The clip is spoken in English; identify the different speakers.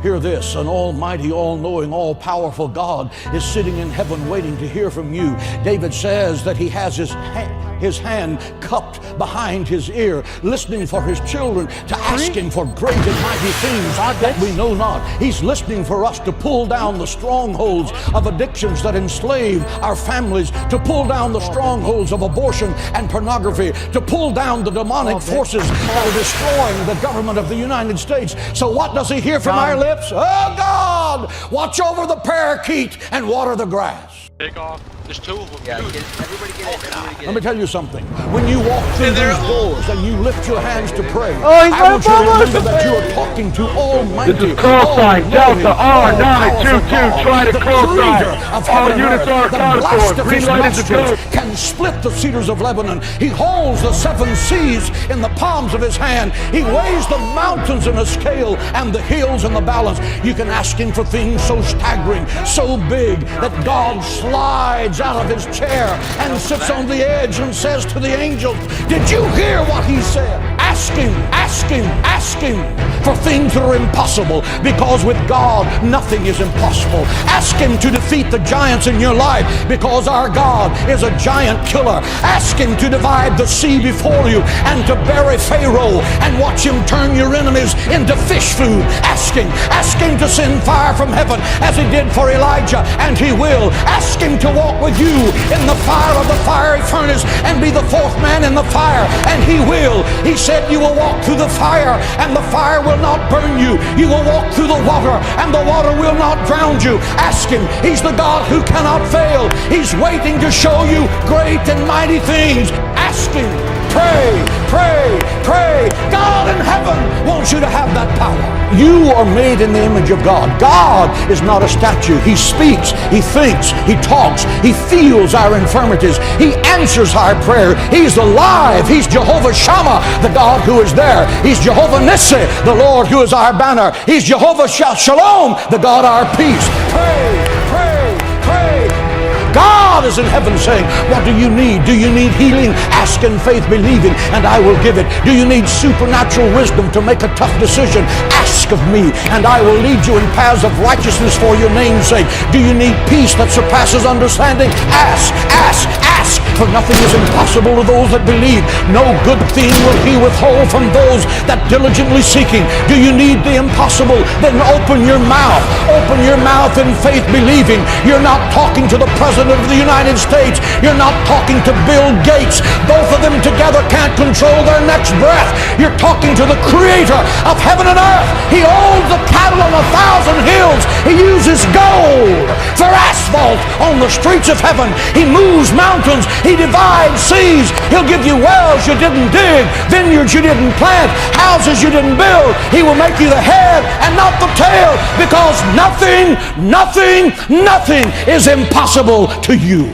Speaker 1: Hear this, an almighty, all-knowing, all-powerful God is sitting in heaven waiting to hear from you. David says that he has his hand cupped behind his ear, listening for his children to ask him for great and mighty things that we know not. He's listening for us to pull down the strongholds of addictions that enslave our families, to pull down the strongholds of abortion and pornography, to pull down the demonic forces that are destroying the government of the United States. So what does he hear from our lips? Oh God, watch over the parakeet and water the grass.
Speaker 2: Take off. There's two of them.
Speaker 3: Yeah, everybody get it.
Speaker 1: Let me tell you something. When you walk through these doors and you lift your hands to pray,
Speaker 4: Oh,
Speaker 1: I want you to remember that you are talking to Almighty.
Speaker 4: This is call sign Delta R922. Try to call sign. All units are accounted for. Green light is a
Speaker 1: can split the cedars of Lebanon. He holds the seven seas in the palms of his hand. He weighs the mountains in a scale and the hills in the balance. You can ask him for things so staggering, so big, that God slides out of his chair and sits on the edge and says to the angels, did you hear what he said? Ask him, ask him, ask him for things that are impossible, because with God nothing is impossible. Ask him to defeat the giants in your life, because our God is a giant killer. Ask him to divide the sea before you and to bury Pharaoh and watch him turn your enemies into fish food. Ask him to send fire from heaven as he did for Elijah, and he will. Ask him to walk with you in the fire of the fiery furnace and be the fourth man in the fire, and he will. He said you will walk through the fire and the fire will not burn you. You will walk through the water and the water will not drown you. Ask him. He's the God who cannot fail. He's waiting to show you great and mighty things. Ask him. Pray, pray, pray. God in heaven wants you to have that power. You are made in the image of God. God is not a statue. He speaks, he thinks, he talks, he feels our infirmities. He answers our prayer. He's alive. He's Jehovah Shammah, the God who is there. He's Jehovah Nissi, the Lord who is our banner. He's Jehovah Shalom, the God our peace. Pray, pray, pray. God is in heaven saying, what do you need? Do you need healing? Ask in faith, believing, and I will give it. Do you need supernatural wisdom to make a tough decision? Ask of me, and I will lead you in paths of righteousness for your name's sake. Do you need peace that surpasses understanding? Ask, ask, ask, for nothing is impossible to those that believe. No good thing will he withhold from those that diligently seek him. Do you need the impossible? Then open your mouth. Open your mouth in faith, believing. You're not talking to the President of the United States. You're not talking to Bill Gates. Both of them together can't control their next breath. You're talking to the Creator of heaven and earth. He owns the cattle on 1,000 hills. He uses gold for asphalt on the streets of heaven. He moves mountains. He divides seas. He'll give you wells you didn't dig, vineyards you didn't plant, houses you didn't build. He will make you the head and not the tail, because nothing is impossible to you.